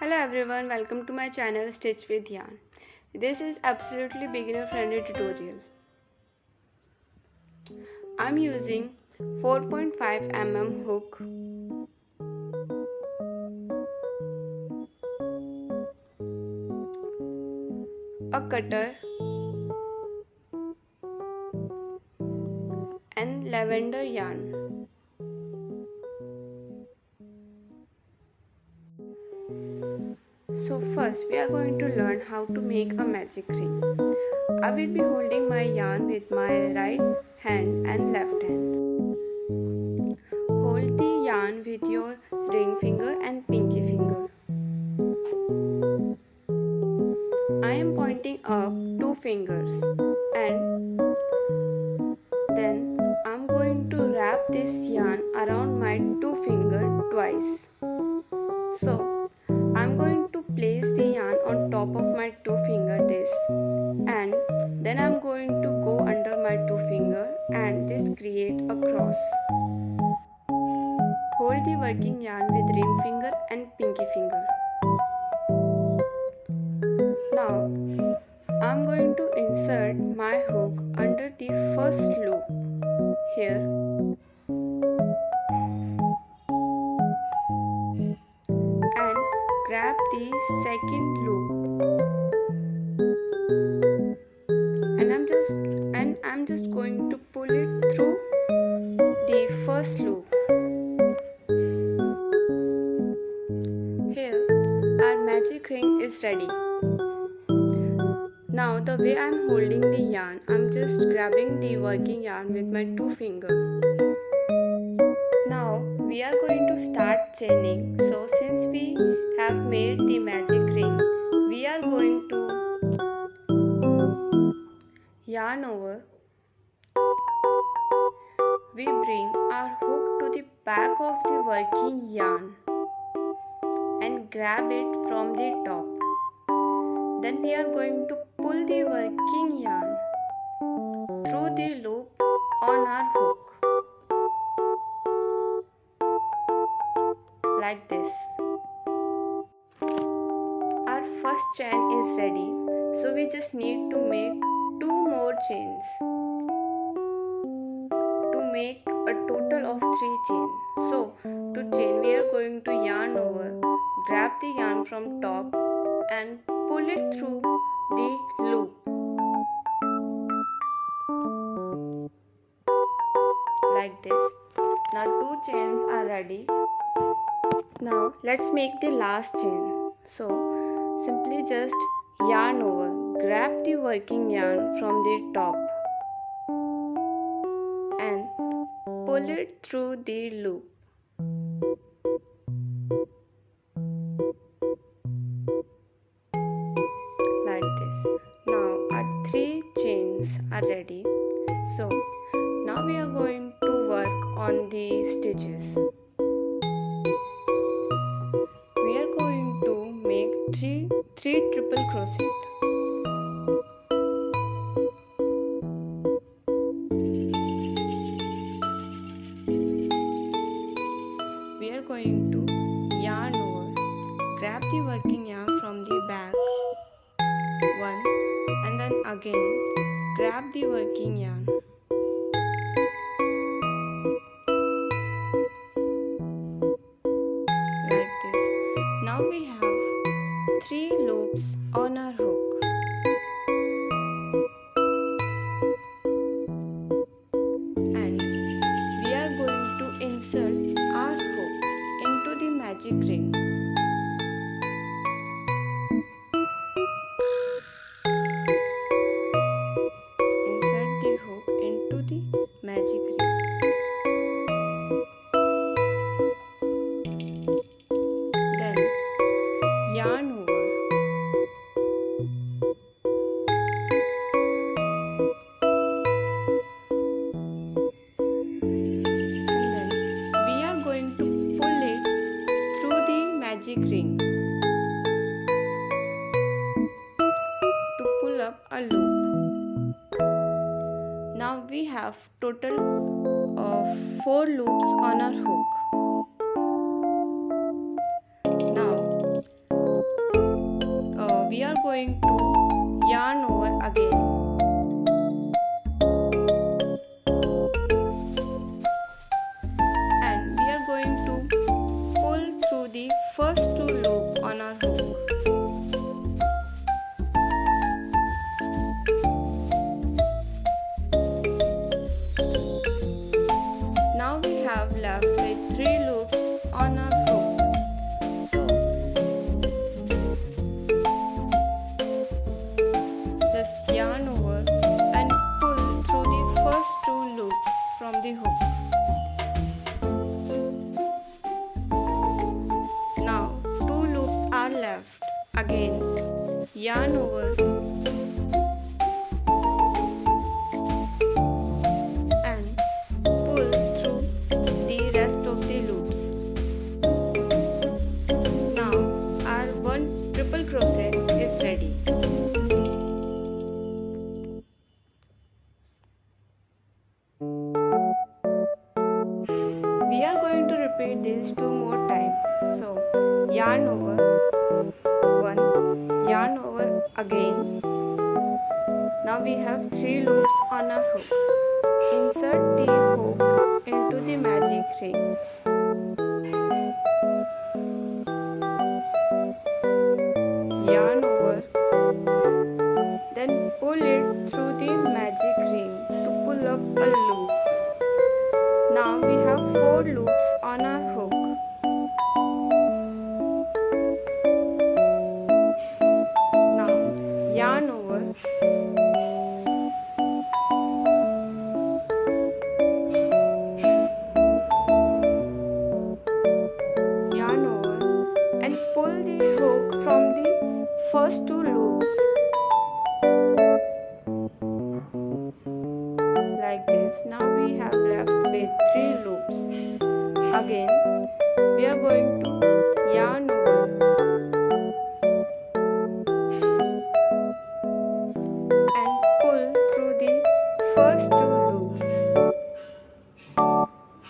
Hello everyone, welcome to my channel Stitch with Yarn. This is absolutely beginner friendly tutorial. I'm using 4.5 mm hook, a cutter and lavender yarn. So first we are going to learn how to make a magic ring. I will be holding my yarn with my right hand and left hand. Hold the yarn with your ring finger and pinky finger. I am pointing up two fingers and then I'm going to wrap this yarn around my two fingers twice. So I'm going to place the yarn on top of my two finger this, and then I'm going to go under my two finger and this create a cross. Hold the working yarn with ring finger and pinky finger. Now I'm going to insert my hook under the first loop here and grab the second loop, and I'm just going to pull it through the first loop. Here our magic ring is ready. Now the way I'm holding the yarn, I'm just grabbing the working yarn with my two fingers. Now we are going to start chaining. So since we have made the magic ring, we are going to yarn over. We bring our hook to the back of the working yarn and grab it from the top. Then we are going to pull the working yarn through the loop on our hook like this. Our first chain is ready, so we just need to make two more chains to make a total of 3 chains. So to chain we are going to yarn over, grab the yarn from top and pull it through the loop like this. Now 2 chains are ready. Now let's make the last chain. So simply just yarn over, grab the working yarn from the top and pull it through the loop like this. Now our 3 chains are ready. So now we are going to work on the stitches. We are going to make 3 triple crochet. We are going to yarn over, grab the working yarn from the back once and then again grab the working yarn. Like this. Now we have 3 loops on our hook. And we are going to insert our hook into the magic ring. Insert the hook into the magic ring. Then yarn over. And then we are going to pull it through the magic ring to pull up a loop. Now we have total of 4 loops on our hook. Now going to yarn over again. And we are going to pull through the first two loops on our hook. Now we have left with 3 loops on our hook. So just yarn over and pull through the first 2 loops from the hook. Now 2 loops are left. Again yarn over and pull through the rest of the loops. Now our 1 triple crochet is ready. We are going to repeat this 2 more times. So yarn over, 1, yarn over again. Now we have 3 loops on our hook. Insert the hook into the magic ring. Yarn over, then pull it through the magic ring to pull up a loop. Now we have 4 loops on our hook. Now yarn over, yarn over and pull the hook from the first 2 loops like this. Now we have left with 3 loops. Again we are going to yarn over and pull through the first 2 loops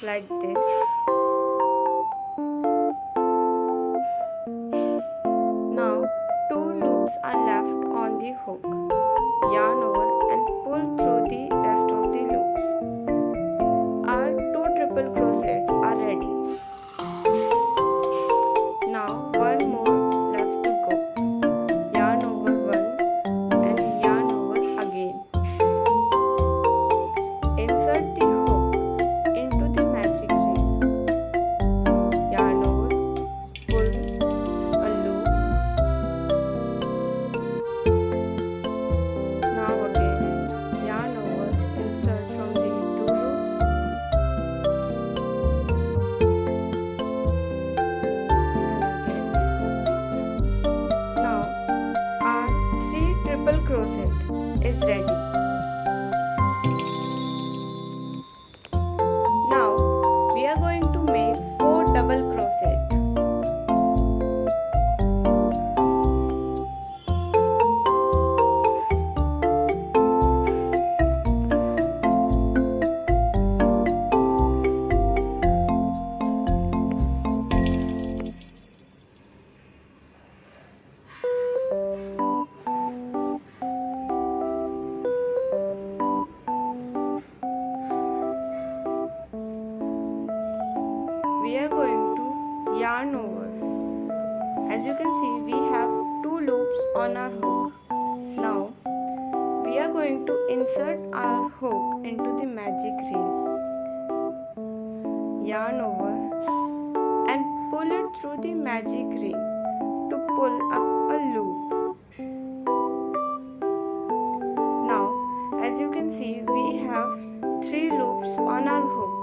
like this. Now 2 loops are left on the hook. Yarn over and pull through the rest of the loops. Our 2 triple crochet are ready. Now 1 more left to go. Yarn over once and yarn over again. Insert the hook into the magic ring. Yarn over, pull a loop. Now again yarn over, insert from these 2 loops. Now our 3 triple crochet is ready. Now we are going to make 4 double crochet. We are going to yarn over. As you can see, we have 2 loops on our hook. Now we are going to insert our hook into the magic ring. Yarn over and pull it through the magic ring to pull up a loop. Now as you can see, we have 3 loops on our hook.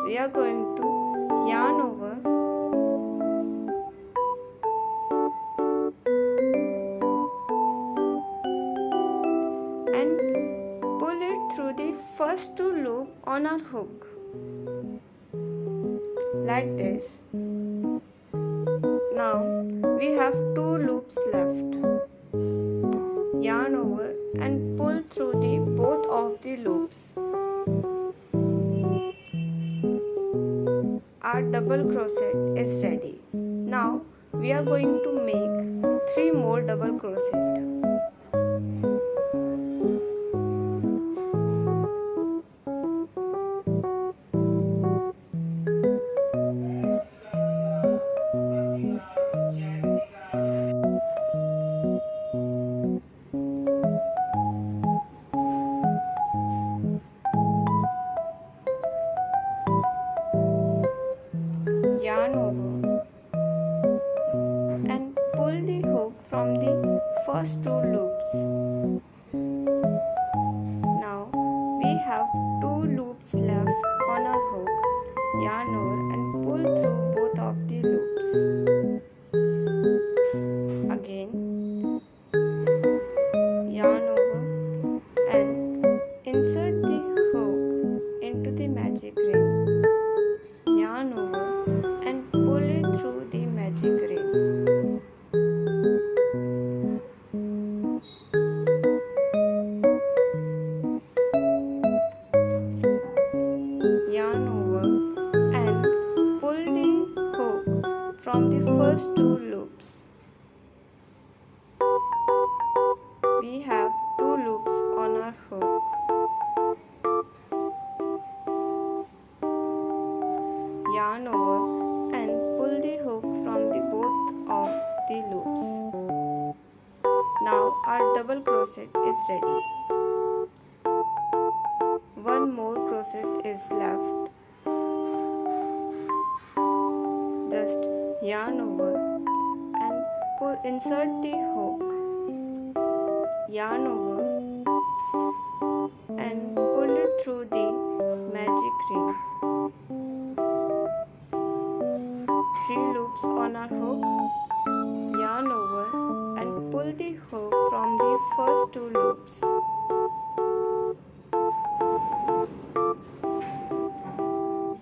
We are going to yarn over and pull it through the first 2 loops on our hook like this. Now we have 2 loops left. Yarn over and pull through the both of the loops. Our double crochet is ready. Now we are going to make 3 more double crochet. Yarn over and pull the hook from the first 2 loops. Now we have 2 loops left on our hook. Yarn over and pull through both of the loops. Again, yarn over and insert the hook into the magic ring. Yarn over and pull it through the magic ring. Yarn over and pull the hook from the first 2 loops. We have 2 loops on our hook. Yarn over and pull the hook from the both of the loops. Now our double crochet is ready. One more crochet is left. Just yarn over and insert the hook. Yarn over and pull it through the magic ring. 3 loops on our hook. Yarn over and pull the hook from the first 2 loops.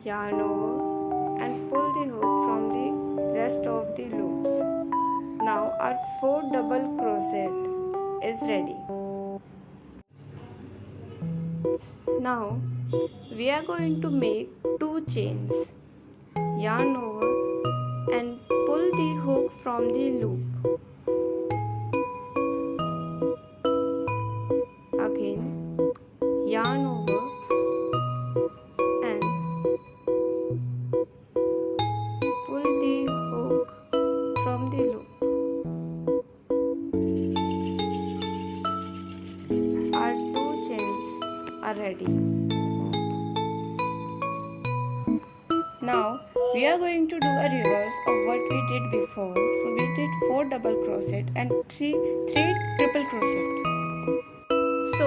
Yarn over and pull the hook from the rest of the loops. Now our 4 double crochet is ready. Now we are going to make 2 chains. Yarn over and pull the hook from the loop. Again, yarn over and pull the hook from the loop. Our 2 chains are ready. Now we are going to do a reverse of what we did before. So we did 4 double crochet and 3 triple crochet. So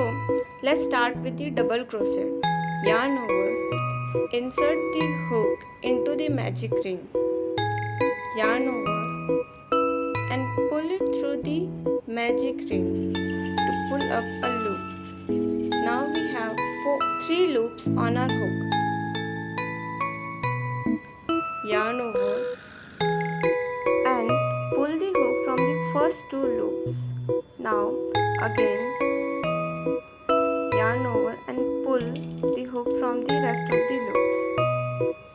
let's start with the double crochet. Yarn over, insert the hook into the magic ring. Yarn over and pull it through the magic ring to pull up a loop. Now we have 3 loops on our hook. Yarn over and pull the hook from the first 2 loops. Now again, yarn over and pull the hook from the rest of the loops.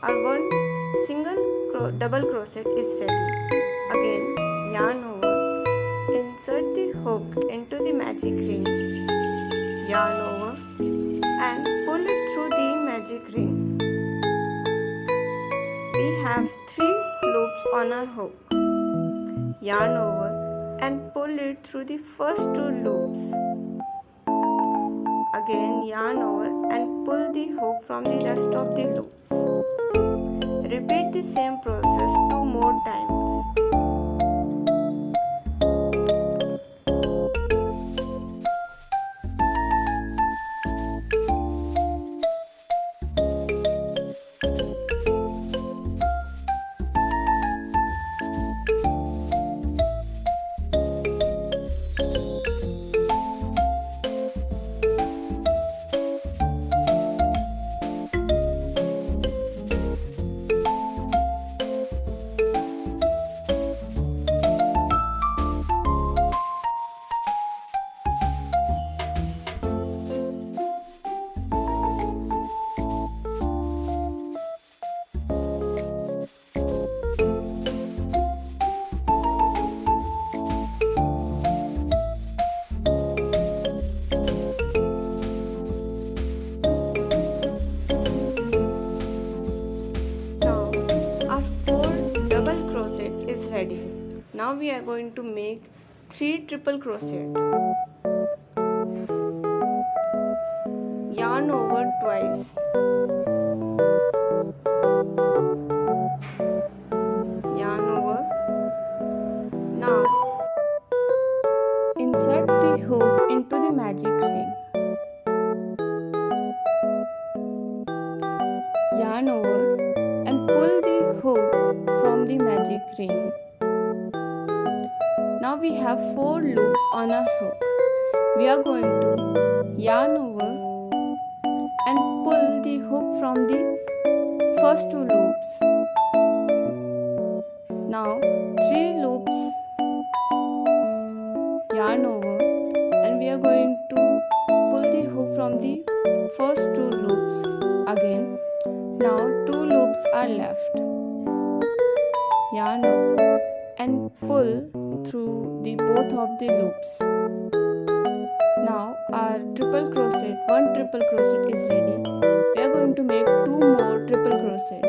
Our 1 single double crochet is ready. Again, yarn over, insert the hook into the magic ring. Yarn over and pull it through the magic ring. We have 3 loops on our hook. Yarn over and pull it through the first 2 loops. Again, yarn over and pull the hook from the rest of the loops. Repeat the same process 2 more times. ready. Now we are going to make 3 triple crochet. Yarn over twice. Yarn over. Now insert the hook into the magic ring. Yarn over and pull the hook from the magic ring. Now we have 4 loops on our hook. We are going to yarn over and pull the hook from the first 2 loops. Now 3 loops, yarn over, and we are going to pull the hook from the first 2 loops again. Now 2 loops are left. Yarn over and pull through the both of the loops. Now our triple crochet, 1 triple crochet is ready. We are going to make 2 more triple crochet.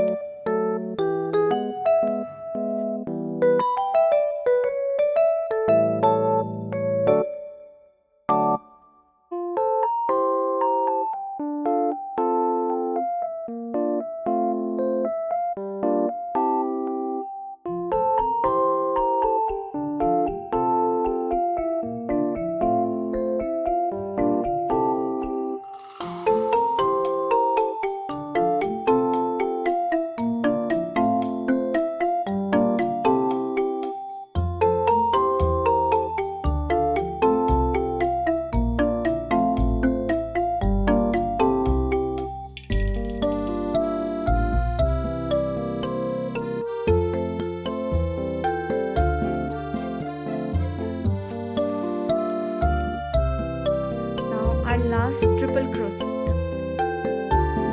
Our last triple crochet.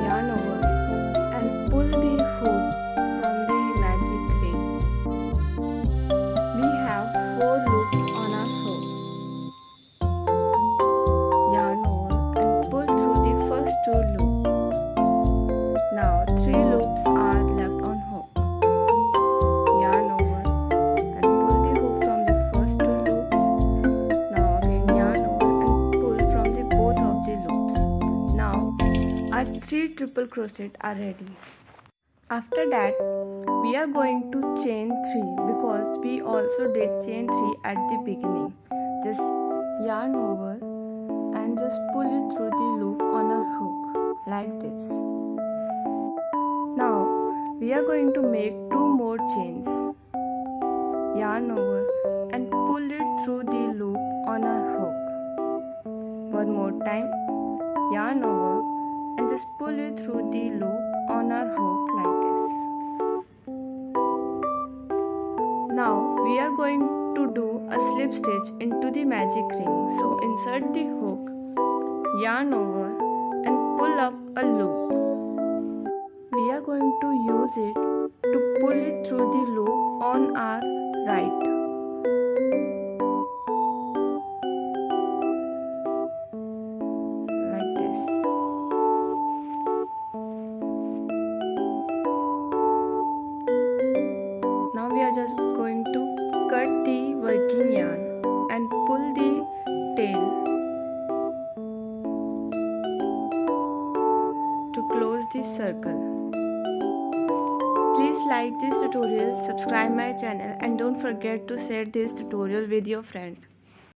Yarn over and pull the hook from the magic ring. We have 4 loops on our hook. Yarn over and pull through the first 2 loops. Now 3 loops are left on hook. Yarn over and pull the hook from the first 2 loops. Now again yarn over and pull from the both of the loops. Now our 3 triple crochet are ready. After that we are going to chain 3 because we also did chain 3 at the beginning. Just yarn over and just pull it through the loop on our hook like this. Now we are going to make 2 more chains. Yarn over and pull it through the loop on our hook. One more time, yarn over and just pull it through the loop on our hook like this. Now we are going to do a slip stitch into the magic ring. So insert the hook, yarn over and pull up a loop. We are going to use it to pull it through the loop on our right. Like this. Now we are just going to cut the working yarn and pull the tail to close the circle. Please like this tutorial, subscribe my channel and don't forget to share this tutorial with your friend.